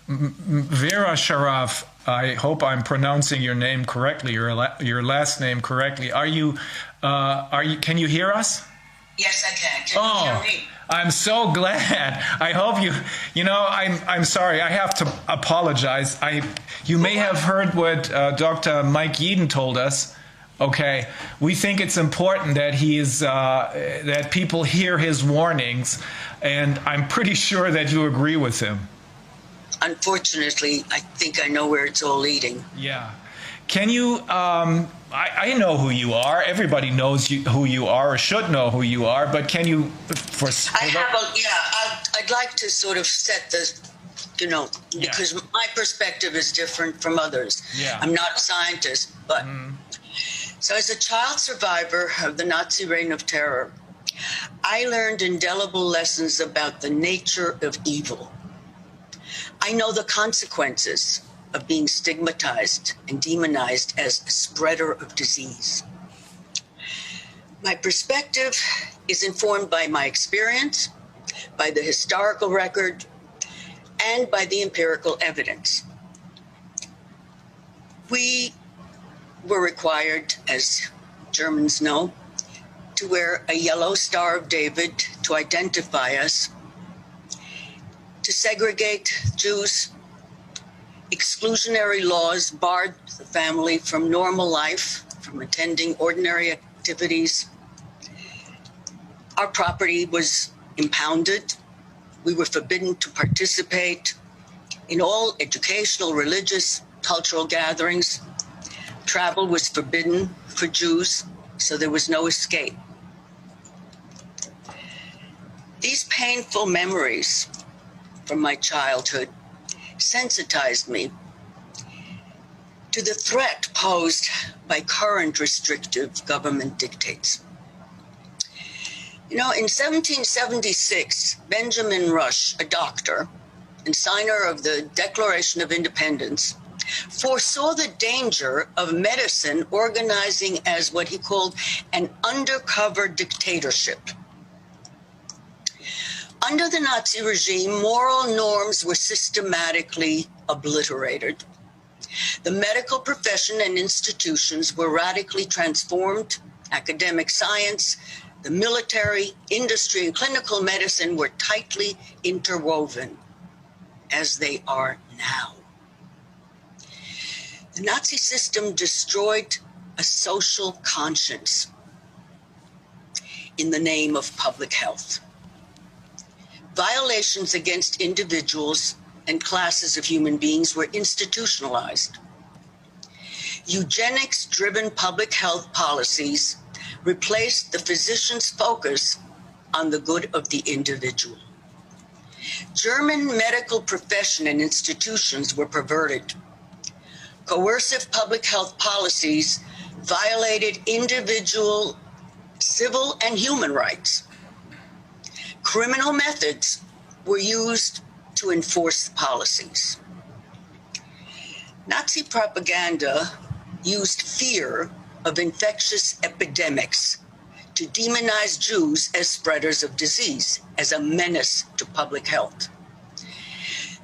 Vera Sharav, I hope I'm pronouncing your name correctly, your last name correctly. Can you hear us? Yes, I can. Can you hear me? I'm so glad. I hope I'm sorry. I have to apologize. You may have heard what Dr. Mike Yeadon told us. Okay, we think it's important that that people hear his warnings, and I'm pretty sure that you agree with him. Unfortunately, I think I know where it's all leading. Yeah. Can you, I know who you are. Everybody knows who you are or should know who you are, but can you... I'd like to sort of set because my perspective is different from others. Yeah. I'm not a scientist, but... So as a child survivor of the Nazi reign of terror, I learned indelible lessons about the nature of evil. I know the consequences of being stigmatized and demonized as a spreader of disease. My perspective is informed by my experience, by the historical record, and by the empirical evidence. We were required, as Germans know, to wear a yellow Star of David to identify us, to segregate Jews. Exclusionary laws barred the family from normal life, from attending ordinary activities. Our property was impounded. We were forbidden to participate in all educational, religious, cultural gatherings. Travel was forbidden for Jews, so there was no escape. These painful memories from my childhood sensitized me to the threat posed by current restrictive government dictates. In 1776, Benjamin Rush, a doctor and signer of the Declaration of Independence, foresaw the danger of medicine organizing as what he called an undercover dictatorship. Under the Nazi regime, moral norms were systematically obliterated. The medical profession and institutions were radically transformed. Academic science, the military, industry, and clinical medicine were tightly interwoven, as they are now. The Nazi system destroyed a social conscience in the name of public health. Violations against individuals and classes of human beings were institutionalized. Eugenics-driven public health policies replaced the physician's focus on the good of the individual. German medical profession and institutions were perverted. Coercive public health policies violated individual civil and human rights. Criminal methods were used to enforce policies. Nazi propaganda used fear of infectious epidemics to demonize Jews as spreaders of disease, as a menace to public health.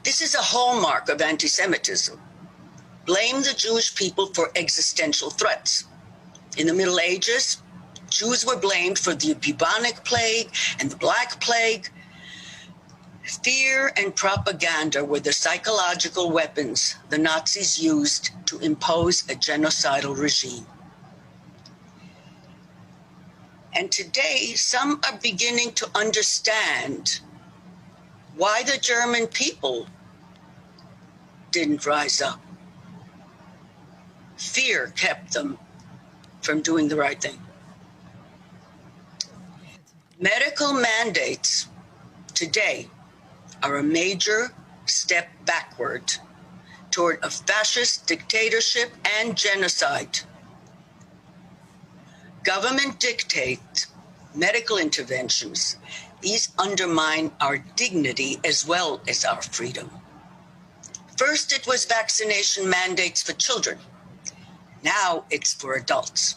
This is a hallmark of anti-Semitism. Blame the Jewish people for existential threats. In the Middle Ages, Jews were blamed for the bubonic plague and the Black Plague. Fear and propaganda were the psychological weapons the Nazis used to impose a genocidal regime. And today, some are beginning to understand why the German people didn't rise up. Fear kept them from doing the right thing. Medical mandates today are a major step backward toward a fascist dictatorship and genocide. Government dictate medical interventions. These undermine our dignity as well as our freedom. First, it was vaccination mandates for children. Now it's for adults.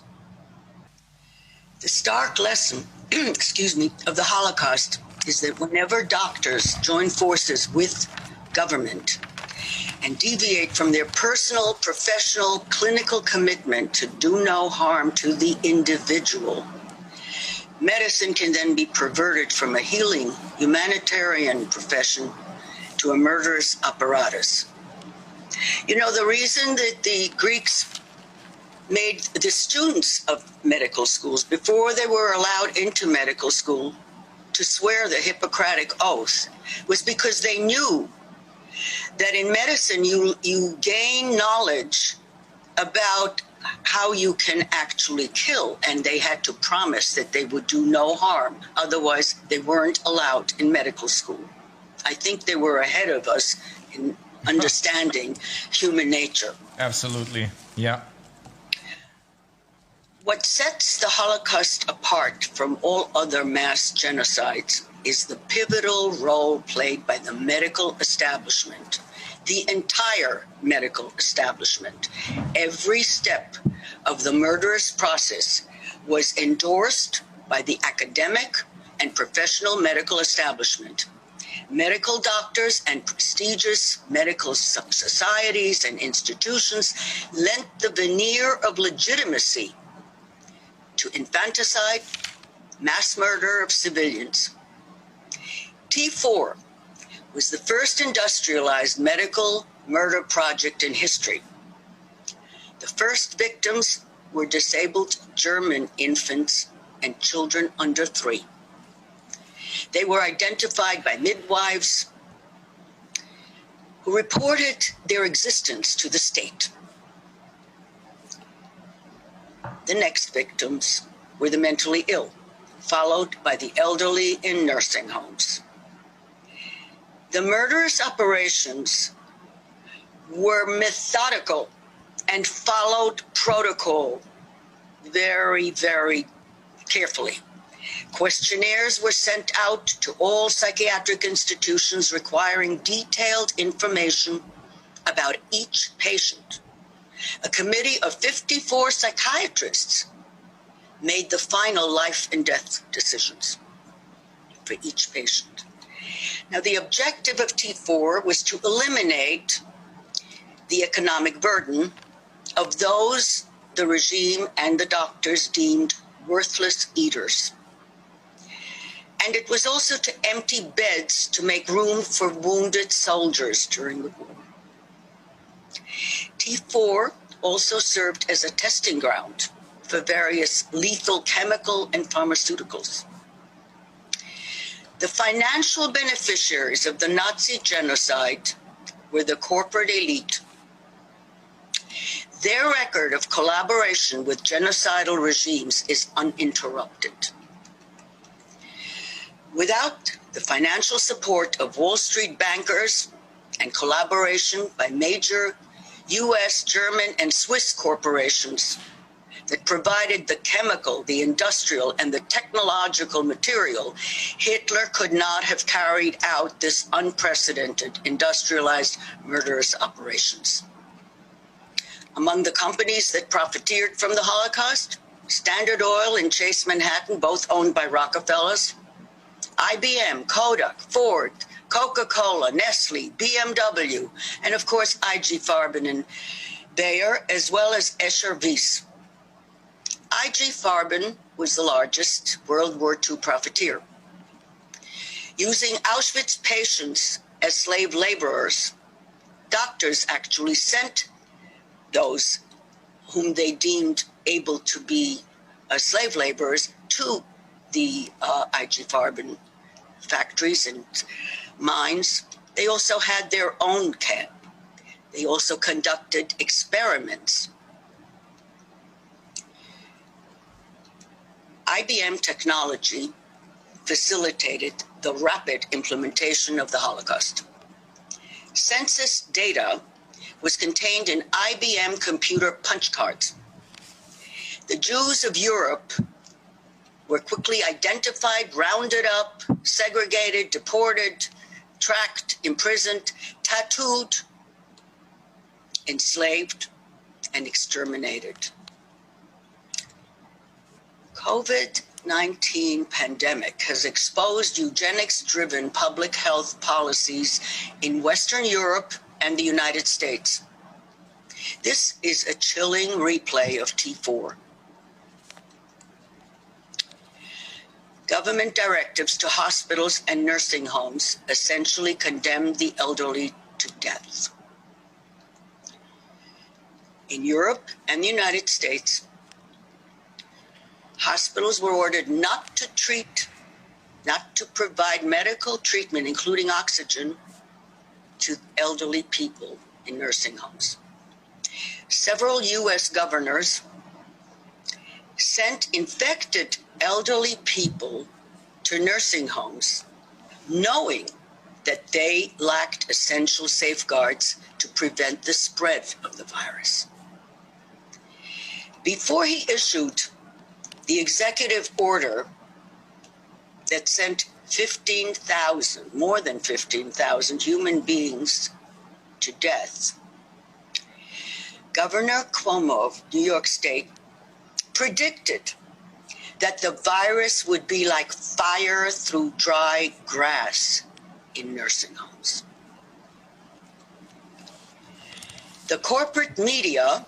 The stark lesson, of the Holocaust is that whenever doctors join forces with government, and deviate from their personal, professional, clinical commitment to do no harm to the individual, medicine can then be perverted from a healing, humanitarian profession to a murderous apparatus. You know, the reason that the Greeks made the students of medical schools, before they were allowed into medical school, to swear the Hippocratic Oath was because they knew that in medicine you gain knowledge about how you can actually kill, and they had to promise that they would do no harm. Otherwise, they weren't allowed in medical school. I think they were ahead of us in understanding human nature. Absolutely, yeah. What sets the Holocaust apart from all other mass genocides is the pivotal role played by the medical establishment, the entire medical establishment. Every step of the murderous process was endorsed by the academic and professional medical establishment. Medical doctors and prestigious medical societies and institutions lent the veneer of legitimacy to infanticide, mass murder of civilians. T4 was the first industrialized medical murder project in history. The first victims were disabled German infants and children under 3. They were identified by midwives who reported their existence to the state. The next victims were the mentally ill, followed by the elderly in nursing homes. The murderous operations were methodical and followed protocol very, very carefully. Questionnaires were sent out to all psychiatric institutions requiring detailed information about each patient. A committee of 54 psychiatrists made the final life and death decisions for each patient. Now, the objective of T4 was to eliminate the economic burden of those the regime and the doctors deemed worthless eaters. And it was also to empty beds to make room for wounded soldiers during the war. T4 also served as a testing ground for various lethal chemical and pharmaceuticals. The financial beneficiaries of the Nazi genocide were the corporate elite. Their record of collaboration with genocidal regimes is uninterrupted. Without the financial support of Wall Street bankers and collaboration by major US, German, and Swiss corporations that provided the chemical, the industrial, and the technological material, Hitler could not have carried out this unprecedented industrialized murderous operations. Among the companies that profiteered from the Holocaust, Standard Oil and Chase Manhattan, both owned by Rockefellers, IBM, Kodak, Ford, Coca-Cola, Nestle, BMW, and of course IG Farben and Bayer, as well as Escher Wyss. IG Farben was the largest World War II profiteer. Using Auschwitz patients as slave laborers, doctors actually sent those whom they deemed able to be slave laborers to the IG Farben factories and mines. They also had their own camp. They also conducted experiments. IBM technology facilitated the rapid implementation of the Holocaust. Census data was contained in IBM computer punch cards. The Jews of Europe were quickly identified, rounded up, segregated, deported, tracked, imprisoned, tattooed, enslaved, and exterminated. COVID-19 pandemic has exposed eugenics-driven public health policies in Western Europe and the United States. This is a chilling replay of T4. Government directives to hospitals and nursing homes essentially condemned the elderly to death. In Europe and the United States, hospitals were ordered not to provide medical treatment, including oxygen, to elderly people in nursing homes. Several U.S. governors sent infected elderly people to nursing homes, knowing that they lacked essential safeguards to prevent the spread of the virus. Before he issued the executive order that sent more than 15,000 human beings to death, Governor Cuomo of New York State predicted that the virus would be like fire through dry grass in nursing homes. The corporate media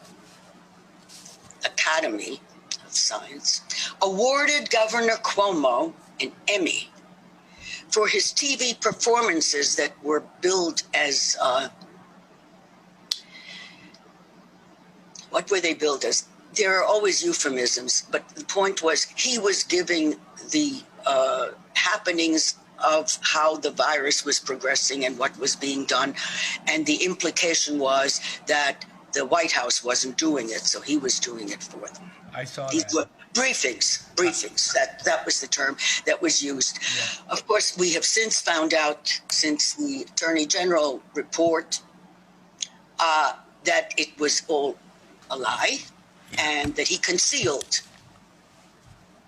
Academy of Science awarded Governor Cuomo an Emmy for his TV performances that were billed as, what were they billed as? There are always euphemisms, but the point was he was giving the happenings of how the virus was progressing and what was being done. And the implication was that the White House wasn't doing it, so he was doing it for them. I saw These that. were briefings. That was the term that was used. Yeah. Of course, we have since found out, since the Attorney General report, that it was all a lie, and that he concealed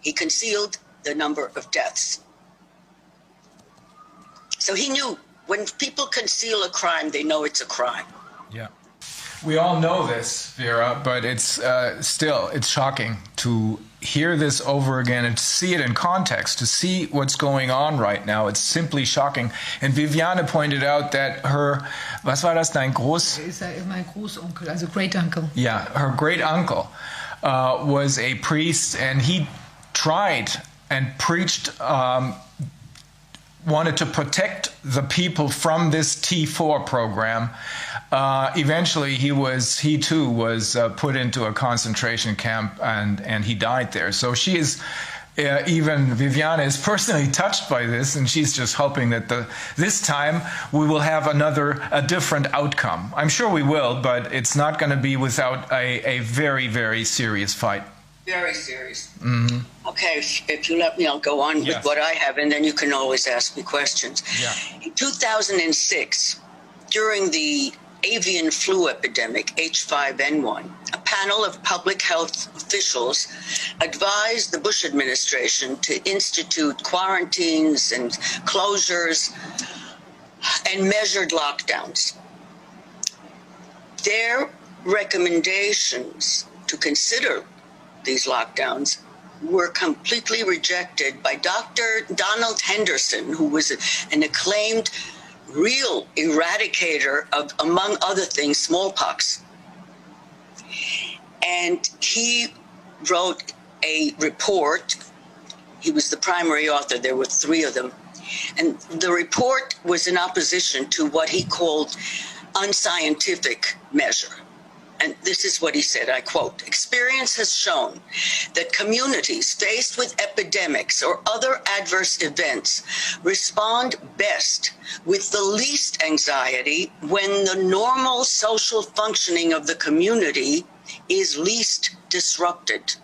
the number of deaths. So he knew when people conceal a crime, they know it's a crime. Yeah. We all know this, Vera, but it's still shocking to hear this over again and to see it in context, to see what's going on right now. It's simply shocking. And Viviane pointed out that her, was war das, dein mein Großonkel, also great uncle. Yeah, her great uncle was a priest, and he tried and preached, wanted to protect the people from this T4 program. Eventually, he too was put into a concentration camp, and he died there. So she is, even Viviane is personally touched by this, and she's just hoping that this time we will have a different outcome. I'm sure we will, but it's not going to be without a very, very serious fight. Very serious. Mm-hmm. Okay, if you let me, I'll go on with what I have, and then you can always ask me questions. Yeah. In 2006, during the avian flu epidemic, H5N1, a panel of public health officials advised the Bush administration to institute quarantines and closures and measured lockdowns. Their recommendations to consider these lockdowns were completely rejected by Dr. Donald Henderson, who was an acclaimed real eradicator of, among other things, smallpox. And he wrote a report. He was the primary author. There were three of them. And the report was in opposition to what he called unscientific measure. And this is what he said, I quote, "Experience has shown that communities faced with epidemics or other adverse events respond best with the least anxiety when the normal social functioning of the community is least disrupted.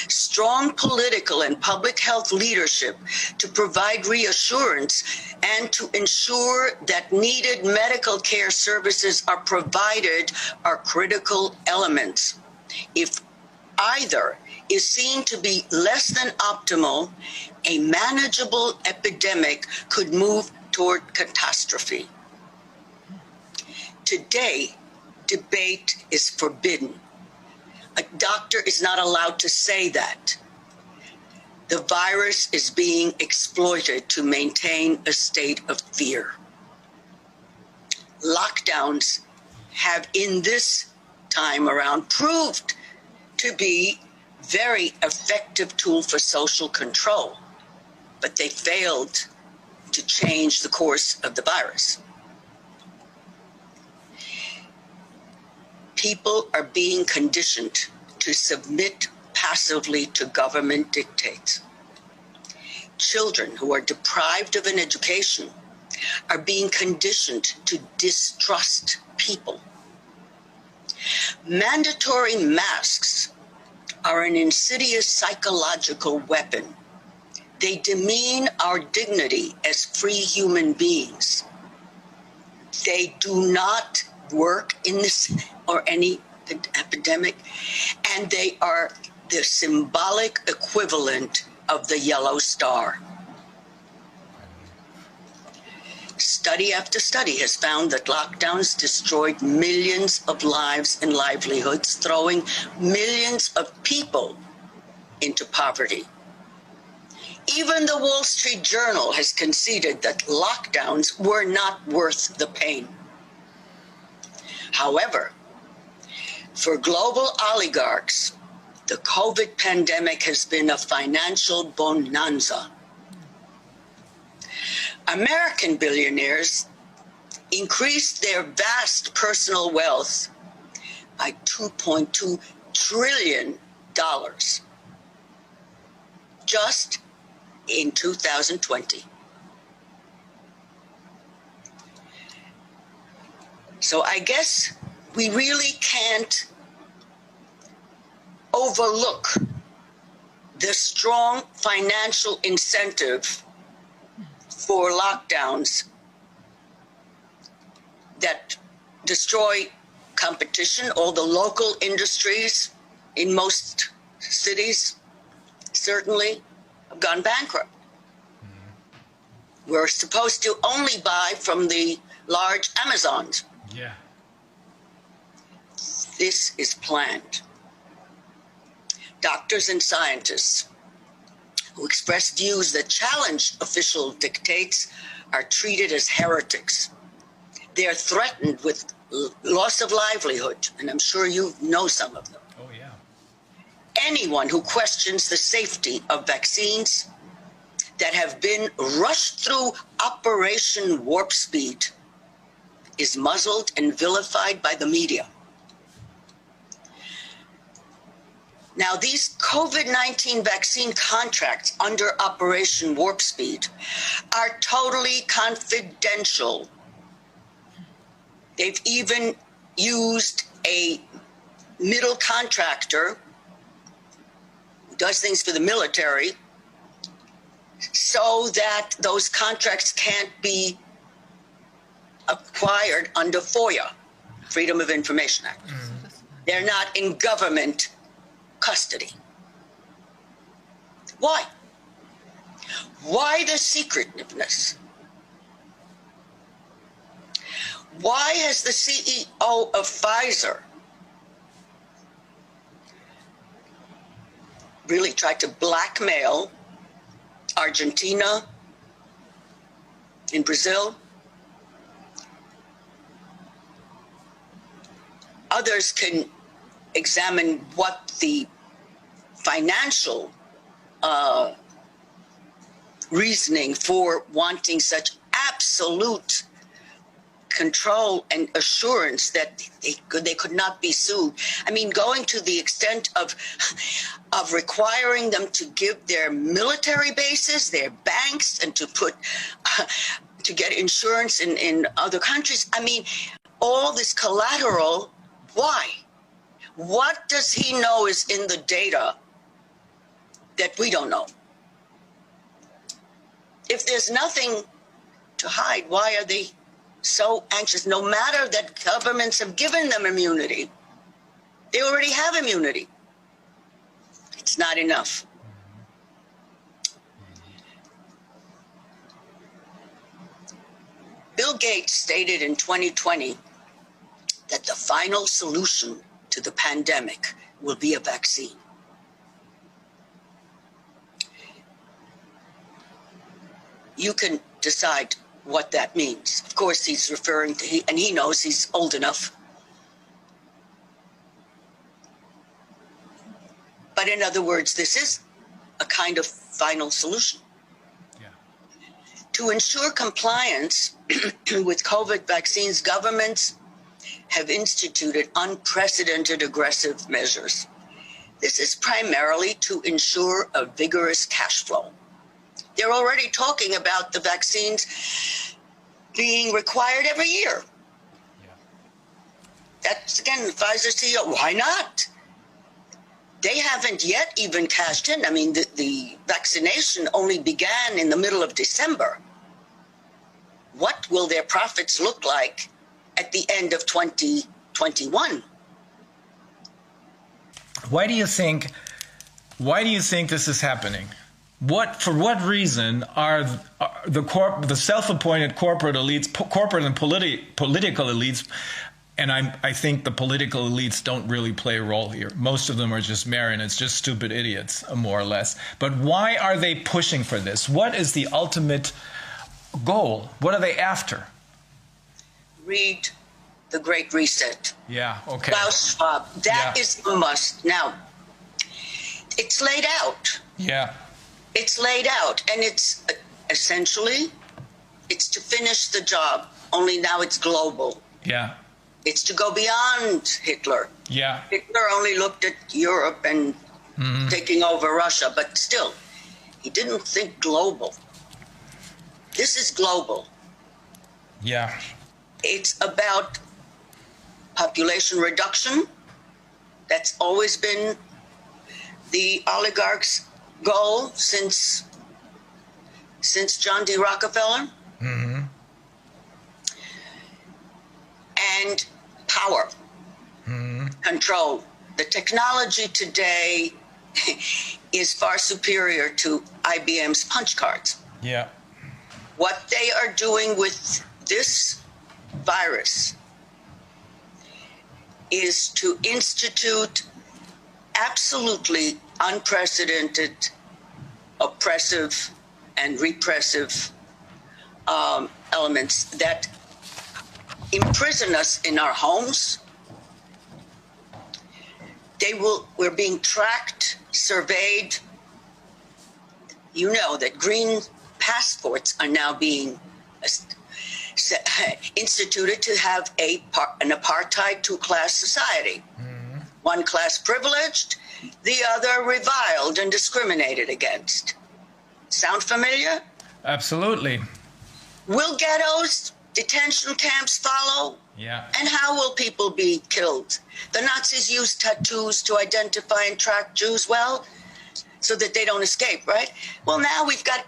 Strong political and public health leadership to provide reassurance and to ensure that needed medical care services are provided are critical elements. If either is seen to be less than optimal, a manageable epidemic could move toward catastrophe. Today, debate is forbidden. A doctor is not allowed to say that. The virus is being exploited to maintain a state of fear. lockdowns have in this time around proved to be very effective tool for social control, but they failed to change the course of the virus. People are being conditioned to submit passively to government dictates. Children who are deprived of an education are being conditioned to distrust people. Mandatory masks are an insidious psychological weapon. They demean our dignity as free human beings. They do not work in this or any epidemic, and they are the symbolic equivalent of the yellow star. Study after study has found that lockdowns destroyed millions of lives and livelihoods, throwing millions of people into poverty. Even the Wall Street Journal has conceded that lockdowns were not worth the pain. However, for global oligarchs, the COVID pandemic has been a financial bonanza. American billionaires increased their vast personal wealth by $2.2 trillion just in 2020. So I guess we really can't overlook the strong financial incentive for lockdowns that destroy competition. All the local industries in most cities certainly have gone bankrupt. We're supposed to only buy from the large Amazons. Yeah. This is planned. Doctors and scientists who express views that challenge official dictates are treated as heretics. They are threatened with loss of livelihood, and I'm sure you know some of them. Oh, yeah. Anyone who questions the safety of vaccines that have been rushed through Operation Warp Speed is muzzled and vilified by the media. Now, these COVID-19 vaccine contracts under Operation Warp Speed are totally confidential. They've even used a middle contractor who does things for the military so that those contracts can't be acquired under FOIA, Freedom of Information Act. They're not in government custody. Why? Why the secretiveness? Why has the CEO of Pfizer really tried to blackmail Argentina and Brazil? Others can examine what the financial reasoning for wanting such absolute control and assurance that they could not be sued. I mean, going to the extent of requiring them to give their military bases, their banks, and to get insurance in other countries. I mean, all this collateral. Why? What does he know is in the data that we don't know? If there's nothing to hide, why are they so anxious? No matter that governments have given them immunity, they already have immunity. It's not enough. Bill Gates stated in 2020 that the final solution to the pandemic will be a vaccine. You can decide what that means. Of course, he's referring to, and he knows he's old enough. But in other words, this is a kind of final solution. Yeah. To ensure compliance with COVID vaccines, governments have instituted unprecedented aggressive measures. This is primarily to ensure a vigorous cash flow. They're already talking about the vaccines being required every year. Yeah. That's, again, Pfizer CEO, why not? They haven't yet even cashed in. I mean, the vaccination only began in the middle of December. What will their profits look like at the end of 2021? Why do you think this is happening? For what reason are the self-appointed corporate elites, corporate and political elites, and I think the political elites don't really play a role here. Most of them are just marionettes, just stupid idiots, more or less. But why are they pushing for this? What is the ultimate goal? What are they after? Read The Great Reset. Yeah, okay. Klaus Schwab. That is a must. Now, it's laid out. Yeah. It's laid out, and it's essentially, it's to finish the job, only now it's global. Yeah. It's to go beyond Hitler. Yeah. Hitler only looked at Europe and taking over Russia, but still, he didn't think global. This is global. Yeah. It's about population reduction. That's always been the oligarchs' goal since John D. Rockefeller. Mm-hmm. And power, control. The technology today is far superior to IBM's punch cards. Yeah. What they are doing with this virus is to institute absolutely unprecedented, oppressive and repressive elements that imprison us in our homes. We're being tracked, surveyed. You know that green passports are now being instituted to have an apartheid two-class society. Mm-hmm. One class privileged, the other reviled and discriminated against. Sound familiar? Absolutely. Will ghettos, detention camps follow? Yeah. And how will people be killed? The Nazis used tattoos to identify and track Jews, well, so that they don't escape, right? Well, now we've got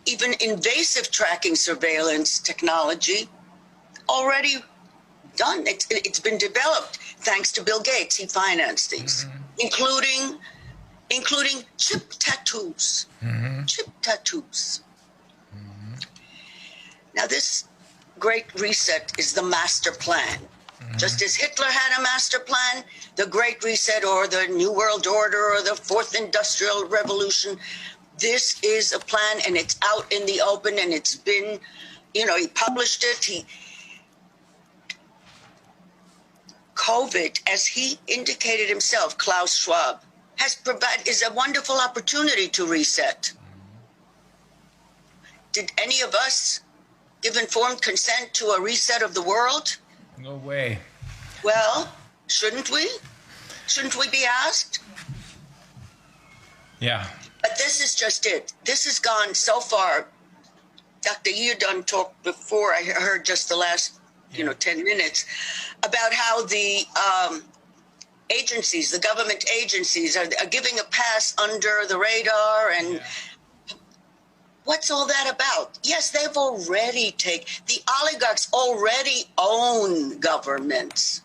even invasive tracking surveillance technology already done. It's been developed thanks to Bill Gates. He financed these, including chip tattoos. Mm-hmm. Chip tattoos. Mm-hmm. Now, this Great Reset is the master plan. Mm-hmm. Just as Hitler had a master plan, the Great Reset or the New World Order or the Fourth Industrial Revolution, this is a plan, and it's out in the open, and it's been, he published it. COVID, as he indicated himself, Klaus Schwab, is a wonderful opportunity to reset. Did any of us give informed consent to a reset of the world? No way. Well, shouldn't we? Shouldn't we be asked? Yeah. But this is just it. This has gone so far. Dr. Yudon talked before. I heard just the last, 10 minutes about how the agencies, the government agencies, are giving a pass under the radar. And what's all that about? Yes, they've already the oligarchs already own governments.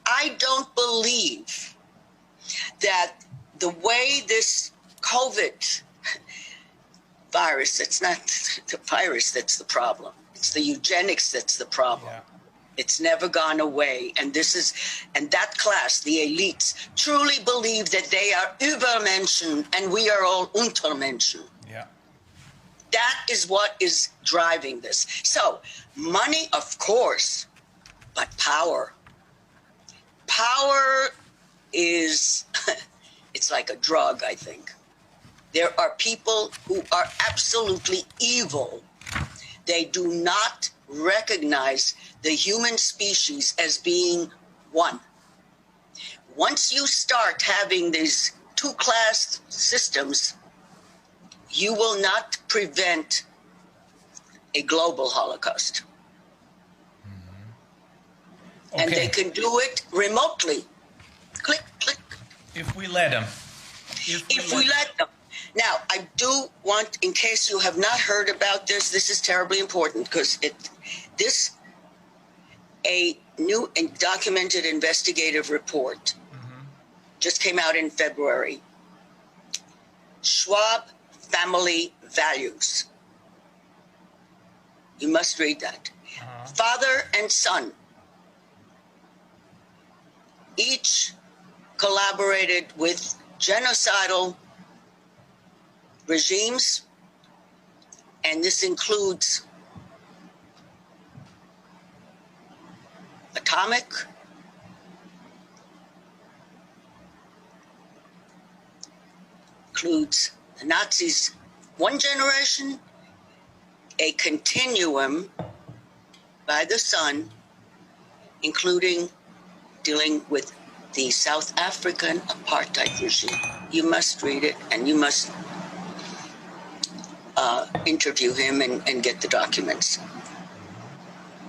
I don't believe that the way this COVID virus, it's not the virus that's the problem. It's the eugenics that's the problem. Yeah. It's never gone away. And that class, the elites, truly believe that they are Übermenschen and we are all Untermenschen. Yeah. That is what is driving this. So, money, of course, but power. Power is, it's like a drug, I think. There are people who are absolutely evil. They do not recognize the human species as being one. Once you start having these two-class systems, you will not prevent a global holocaust. Mm-hmm. Okay. And they can do it remotely. Click, click. If we let them. If we let them. Now, I do want, in case you have not heard about this is terribly important because a new and documented investigative report just came out in February. Schwab Family Values. You must read that. Father and son each collaborated with genocidal regimes, and this includes atomic, includes the Nazis' one generation, a continuum by the son, including dealing with the South African apartheid regime. You must read it, and you must interview him and get the documents.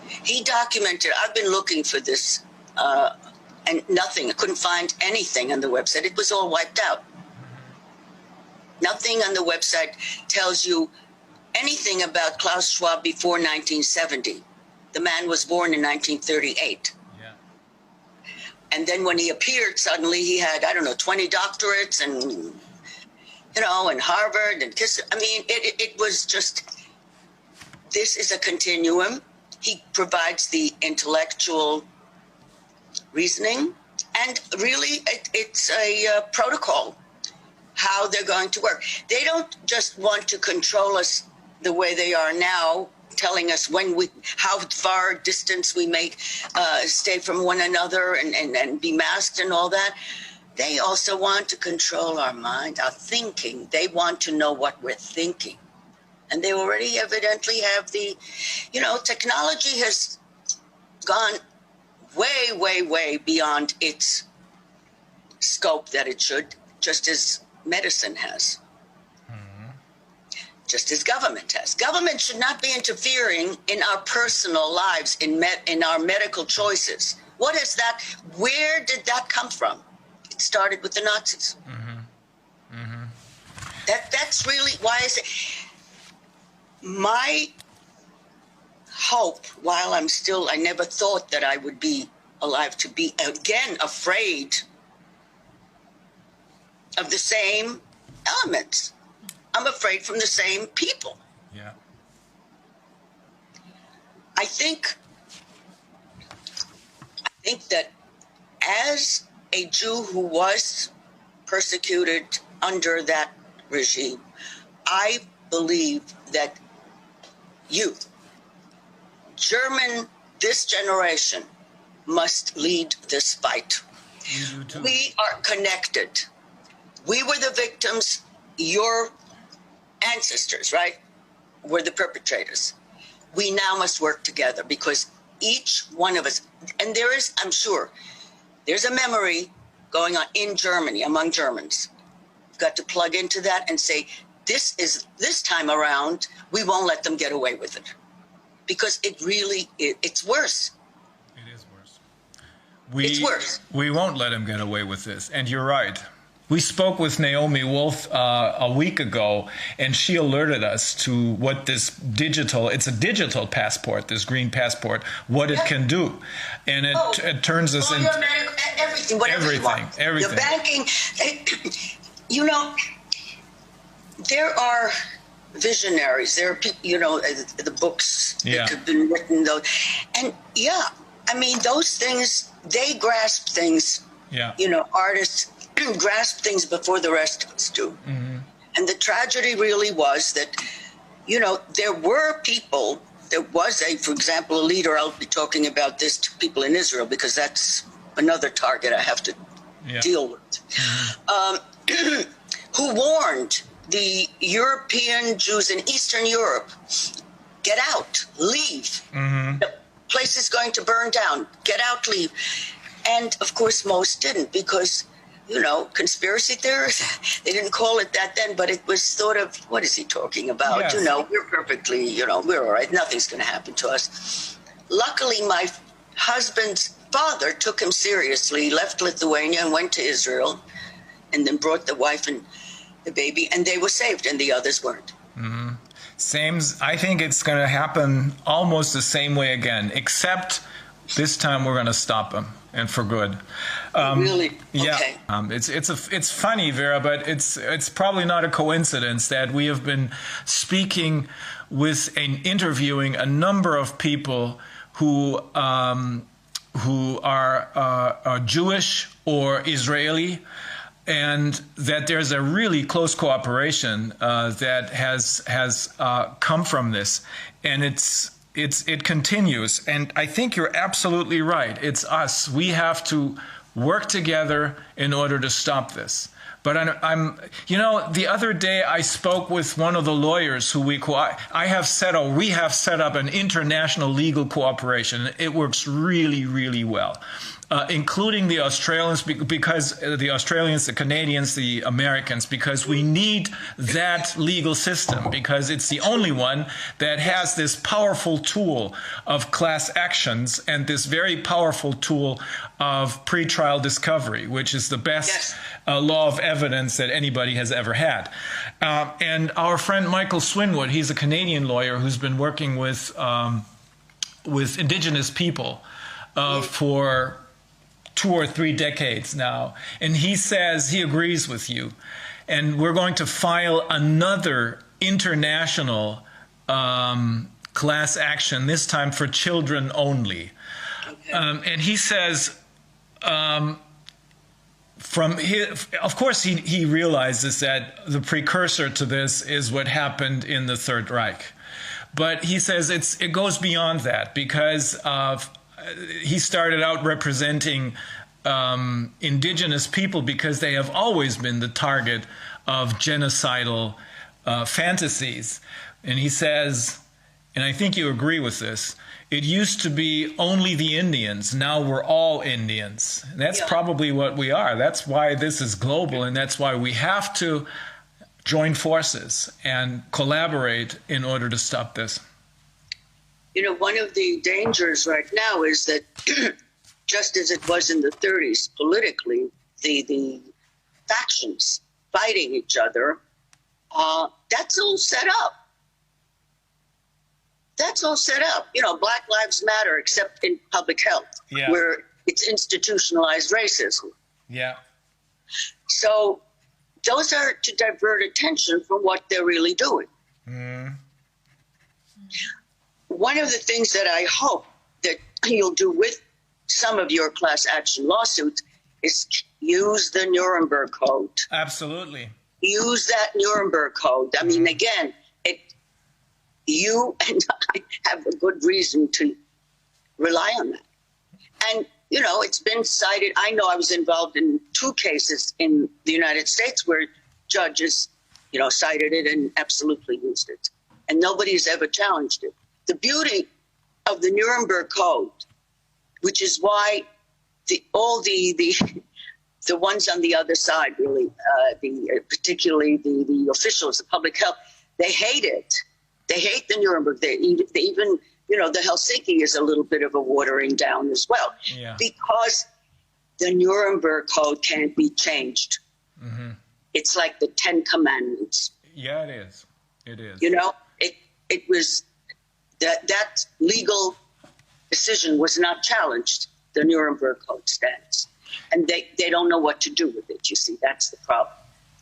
He documented, I've been looking for this, and nothing, I couldn't find anything on the website. It was all wiped out. Nothing on the website tells you anything about Klaus Schwab before 1970. The man was born in 1938. Yeah. And then when he appeared, suddenly he had, 20 doctorates and, and Harvard and I mean, it was just, this is a continuum. He provides the intellectual reasoning, and really it's a protocol, how they're going to work. They don't just want to control us the way they are now, telling us how far distance we may stay from one another and be masked and all that. They also want to control our mind, our thinking. They want to know what we're thinking. And they already evidently have technology has gone way, way, way beyond its scope that it should, just as medicine has. Just as government has. Government should not be interfering in our personal lives, in our medical choices. What is that? Where did that come from? It started with the Nazis. Mm-hmm. Mm-hmm. That's really, why is it? My hope, while I never thought that I would be alive to be again afraid of the same elements. I'm afraid from the same people. Yeah. I think that as a Jew who was persecuted under that regime, I believe that this generation must lead this fight. You do too. We are connected. We were the victims. Your ancestors, right, were the perpetrators. We now must work together because each one of us, and there is, I'm sure, there's a memory going on in Germany, among Germans. You've got to plug into that and say, this time around, we won't let them get away with it. Because it's worse. It is worse. It's worse. We won't let them get away with this. And you're right. We spoke with Naomi Wolf a week ago, and she alerted us to what it's a digital passport, this green passport, what it can do. And it turns us into everything, whatever you want. Everything. Your banking, there are visionaries. There are people, the books that have been written, though. And those things, they grasp things, artists grasp things before the rest of us do. Mm-hmm. And the tragedy really was that You know, there were people, there was for example, a leader, I'll be talking about this to people in Israel because that's another target I have to deal with, who warned the European Jews in Eastern Europe, get out, leave. The place is going to burn down. Get out, leave. And, of course, most didn't because, you know, conspiracy theorists, they didn't call it that then, but it was sort of, what is he talking about? Yes. You know, we're perfectly, you know, we're all right. Nothing's going to happen to us. Luckily, my husband's father took him seriously, left Lithuania and went to Israel, and then brought the wife and the baby, and they were saved, and the others weren't. I think it's going to happen almost the same way again, except this time we're going to stop them, and for good. Really? Yeah. Okay. It's funny, Vera, but it's probably not a coincidence that we have been speaking with and interviewing a number of people who are Jewish or Israeli, and that there's a really close cooperation that has come from this, and it continues. And I think you're absolutely right. It's us. We have to work together in order to stop this. But you know, the other day I spoke with one of the lawyers who we have set up an international legal cooperation. It works really, really well. Including the Australians, because the Australians, the Canadians, the Americans, because we need that legal system, because it's the only one that has this powerful tool of class actions and this very powerful tool of pretrial discovery, which is the best law of evidence that anybody has ever had. And our friend Michael Swinwood, he's a Canadian lawyer who's been working with Indigenous people for 2 or 3 decades now, and he says he agrees with you, and we're going to file another international class action, this time for children only. Okay. And he says, of course he realizes that the precursor to this is what happened in the Third Reich, but he says it goes beyond that, because he started out representing indigenous people because they have always been the target of genocidal fantasies. And he says, and I think you agree with this, it used to be only the Indians. Now we're all Indians. And that's probably what we are. That's why this is global, and that's why we have to join forces and collaborate in order to stop this. You know, one of the dangers right now is that just as it was in the 30s, politically, the factions fighting each other, that's all set up. That's all set up. You know, Black Lives Matter, except in public health, where it's institutionalized racism. Yeah. So those are to divert attention from what they're really doing. One of the things that I hope that you'll do with some of your class action lawsuits is use the Nuremberg Code. Absolutely. Use that Nuremberg Code. I mean, again, you and I have a good reason to rely on that. And, you know, it's been cited. I know I was involved in 2 cases in the United States where judges, you know, cited it and absolutely used it. And nobody's ever challenged it. The beauty of the Nuremberg Code, which is why all the ones on the other side, really, particularly the officials of public health, they hate it. They hate the Nuremberg. They even, you know, the Helsinki is a little bit of a watering down as well, because the Nuremberg Code can't be changed. It's like the 10 Commandments. Yeah, it is. It is. You know, it was. That legal decision was not challenged. The Nuremberg Code stands. And they don't know what to do with it, you see. That's the problem.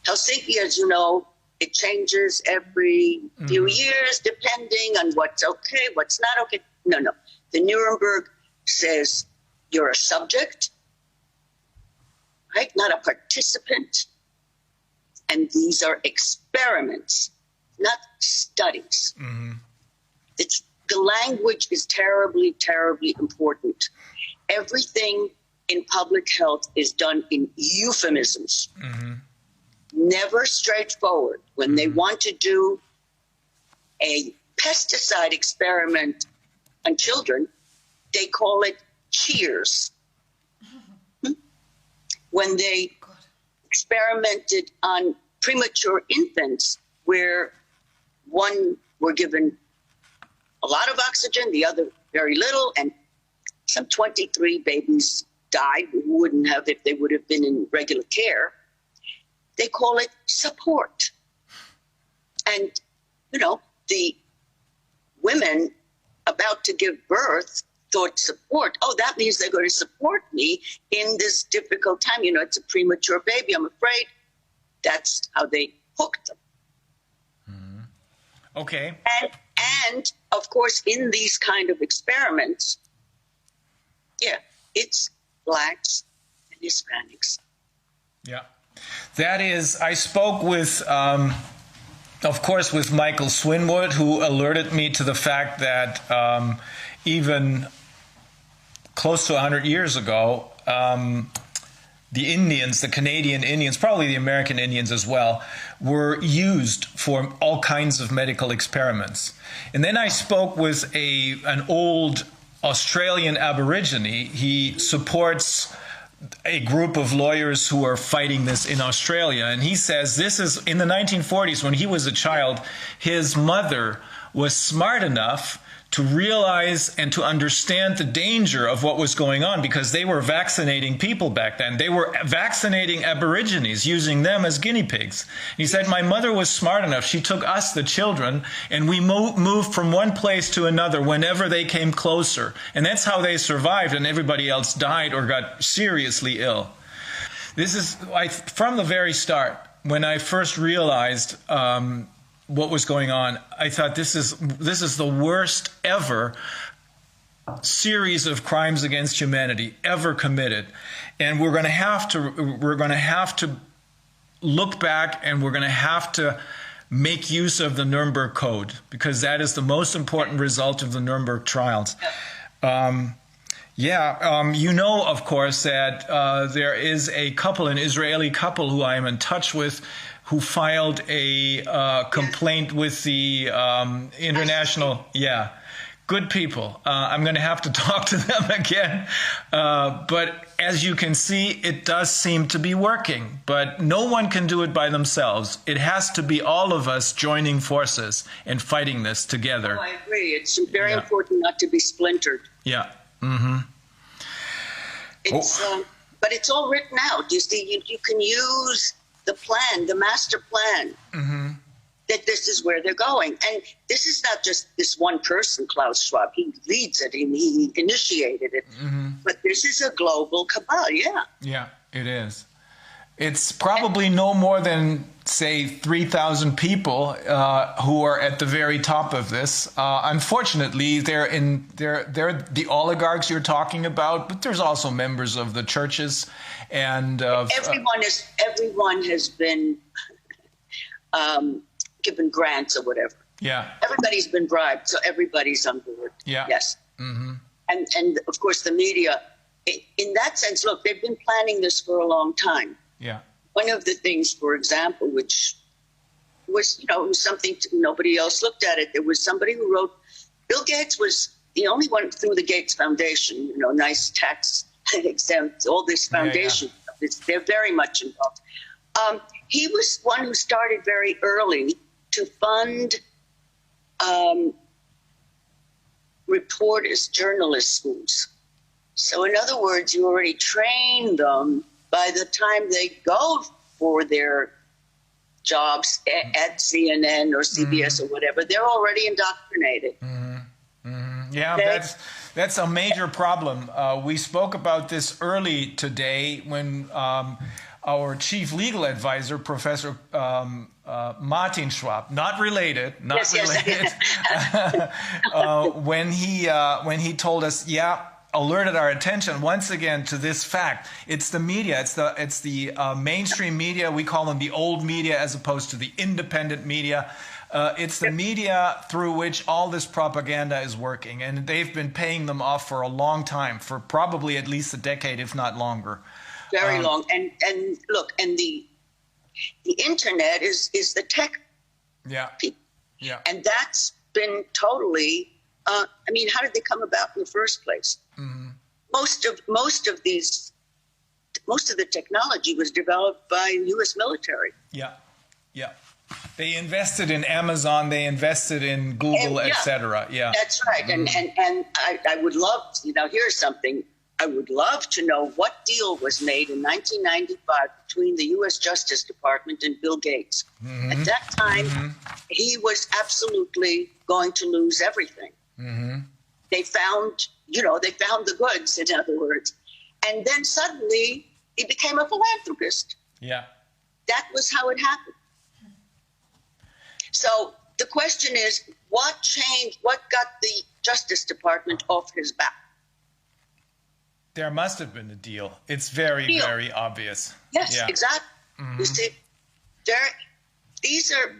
Helsinki, as you know, it changes every few years depending on what's okay, what's not okay. No. The Nuremberg says you're a subject, right? Not a participant. And these are experiments. not studies. It's the language is terribly, terribly important. Everything in public health is done in euphemisms, never straightforward. When they want to do a pesticide experiment on children, they call it cheers. When they experimented on premature infants, where one were given a lot of oxygen, the other very little, and some 23 babies died who wouldn't have if they would have been in regular care. They call it support. And, the women about to give birth thought support. Oh, that means they're going to support me in this difficult time. It's a premature baby, I'm afraid. That's how they hooked them. Okay. And of course, in these kind of experiments, it's blacks and Hispanics. Yeah. That is, I spoke with, of course, with Michael Swinwood, who alerted me to the fact that even close to 100 years ago, the Indians, the Canadian Indians, probably the American Indians as well, were used for all kinds of medical experiments. And then I spoke with an old Australian Aborigine. He supports a group of lawyers who are fighting this in Australia. And he says this is in the 1940s, when he was a child, his mother was smart enough to realize and to understand the danger of what was going on, because they were vaccinating people back then. They were vaccinating Aborigines, using them as guinea pigs. He said, my mother was smart enough. She took us, the children, and we moved from one place to another whenever they came closer. And that's how they survived, and everybody else died or got seriously ill. This is, from the very start, when I first realized what was going on, I thought this is the worst ever series of crimes against humanity ever committed, and we're going to have to look back, and we're going to have to make use of the Nuremberg Code, because that is the most important result of the Nuremberg trials. Of course, that there is a couple, an Israeli couple who I am in touch with, who filed a complaint with the international, good people. I'm going to have to talk to them again. But as you can see, it does seem to be working. But no one can do it by themselves. It has to be all of us joining forces and fighting this together. Oh, I agree. It's very important not to be splintered. Yeah. Mm-hmm. But it's all written out. You see, you can use the plan, the master plan, that this is where they're going. And this is not just this one person, Klaus Schwab. He leads it, and he initiated it. But this is a global cabal, Yeah, it is. It's probably no more than, say, 3,000 people who are at the very top of this. Unfortunately, they're the oligarchs you're talking about, but there's also members of the churches and everyone has been given grants or whatever. Yeah, everybody's been bribed, so everybody's on board. Yeah, yes, and of course the media. In that sense, look, they've been planning this for a long time. Yeah. One of the things, for example, which was, something nobody else looked at it. There was somebody who wrote, Bill Gates was the only one through the Gates Foundation, nice tax exempt, all this foundation. Yeah. They're very much involved. He was one who started very early to fund reporters, journalist schools. So in other words, you already train them. By the time they go for their jobs at CNN or CBS or whatever, they're already indoctrinated. Yeah, that's a major problem. We spoke about this early today when our chief legal advisor, Professor Martin Schwab, not related, when he told us, alerted our attention once again to this fact. It's the media. It's the mainstream media. We call them the old media as opposed to the independent media. It's the media through which all this propaganda is working, and they've been paying them off for a long time, for probably at least a decade, if not longer. Very long. And look, and the internet is the tech. Yeah. People. Yeah. And that's been totally. I mean, how did they come about in the first place? Mm-hmm. Most of the technology was developed by U.S. military. Yeah. Yeah. They invested in Amazon, they invested in Google, etc. Yeah, that's right. Mm-hmm. And I would love to, here's something. I would love to know what deal was made in 1995 between the U.S. Justice Department and Bill Gates. Mm-hmm. At that time, he was absolutely going to lose everything. Mm-hmm. They found the goods, in other words, and then suddenly he became a philanthropist. Yeah, that was how it happened. So the question is, what changed? What got the Justice Department off his back? There must have been a deal. It's very obvious. Yes, yeah. Exactly. Mm-hmm. You see, these are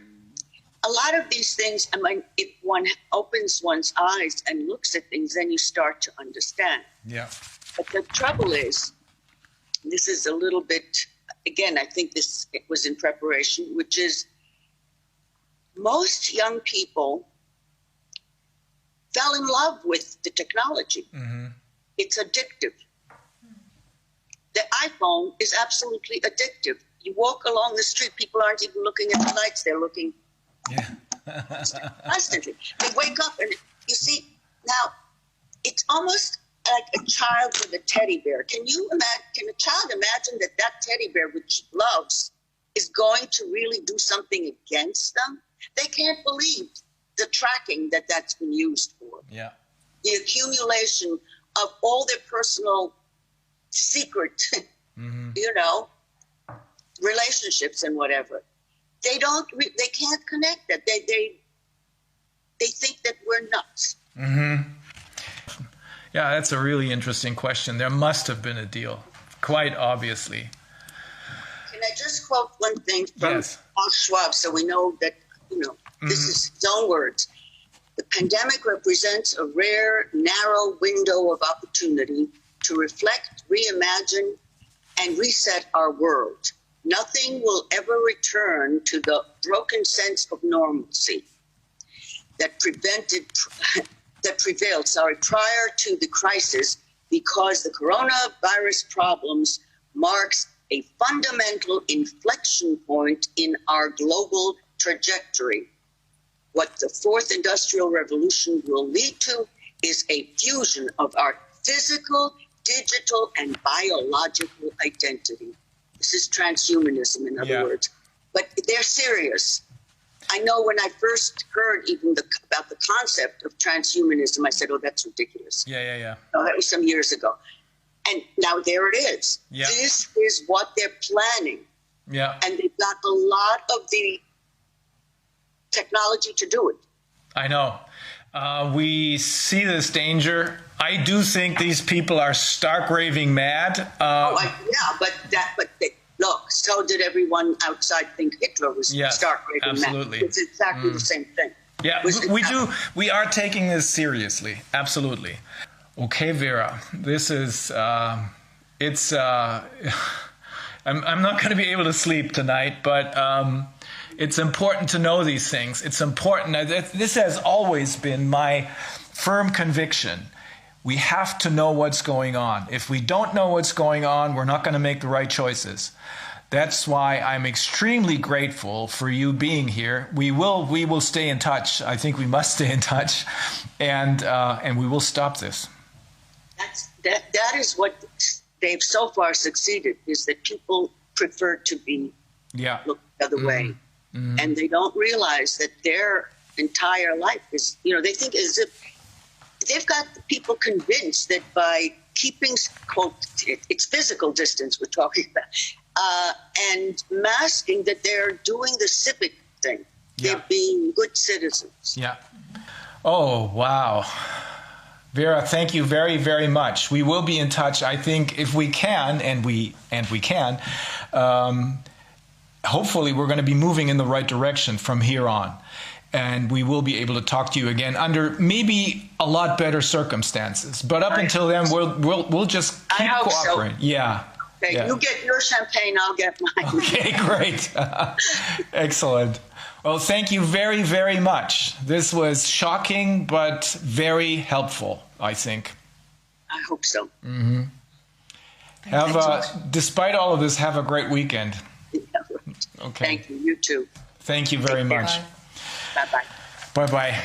a lot of these things. I mean, if one opens one's eyes and looks at things, then you start to understand. Yeah. But the trouble is, this is a little bit, again, I think it was in preparation, which is most young people fell in love with the technology. Mm-hmm. It's addictive. The iPhone is absolutely addictive. You walk along the street, people aren't even looking at the lights, they're looking constantly. They wake up and you see, now it's almost like a child with a teddy bear. Can a child imagine that teddy bear, which loves, is going to really do something against them? They can't believe the tracking that's been used for. Yeah. The accumulation of all their personal secret, relationships and whatever. They can't connect that. They think that we're nuts. Mm-hmm. Yeah, that's a really interesting question. There must have been a deal, quite obviously. Can I just quote one thing from Klaus Schwab so we know that, this is his own words. The pandemic represents a rare, narrow window of opportunity to reflect, reimagine, and reset our world. Nothing will ever return to the broken sense of normalcy that prevailed prior to the crisis, because the coronavirus problems marks a fundamental inflection point in our global trajectory. What the fourth industrial revolution will lead to is a fusion of our physical, digital, and biological identity. This is transhumanism, in other words. But they're serious. I know when I first heard even about the concept of transhumanism, I said, oh, that's ridiculous. Yeah. No, that was some years ago. And now there it is. Yeah. This is what they're planning. Yeah. And they've got a lot of the technology to do it. I know. We see this danger. I do think these people are stark raving mad. Look, so did everyone outside think Hitler was stark raving mad. It's exactly the same thing. Yeah, we do. We are taking this seriously. Absolutely. Okay, Vera, this is, I'm not going to be able to sleep tonight, but it's important to know these things. It's important. This has always been my firm conviction. We have to know what's going on. If we don't know what's going on, we're not going to make the right choices. That's why I'm extremely grateful for you being here. We will stay in touch. I think we must stay in touch, and we will stop this. That is what they've so far succeeded, is that people prefer to be looked the other way. Mm-hmm. And they don't realize that their entire life is, they think as if they've got people convinced that by keeping, quote, it's physical distance we're talking about, and masking, that they're doing the civic thing. Yeah. They're being good citizens. Yeah. Oh, wow. Vera, thank you very, very much. We will be in touch. I think if we can, and we can, hopefully we're going to be moving in the right direction from here on. and we will be able to talk to you again under maybe a lot better circumstances. But up until then, we'll just keep cooperating. So. Yeah. Okay, yeah. You get your champagne, I'll get mine. Okay, great. Excellent. Well, thank you very, very much. This was shocking, but very helpful, I think. I hope so. Mm-hmm. Despite all of this, have a great weekend. Yeah. Okay. Thank you. You too. Thank you very much. Bye-bye. Bye-bye.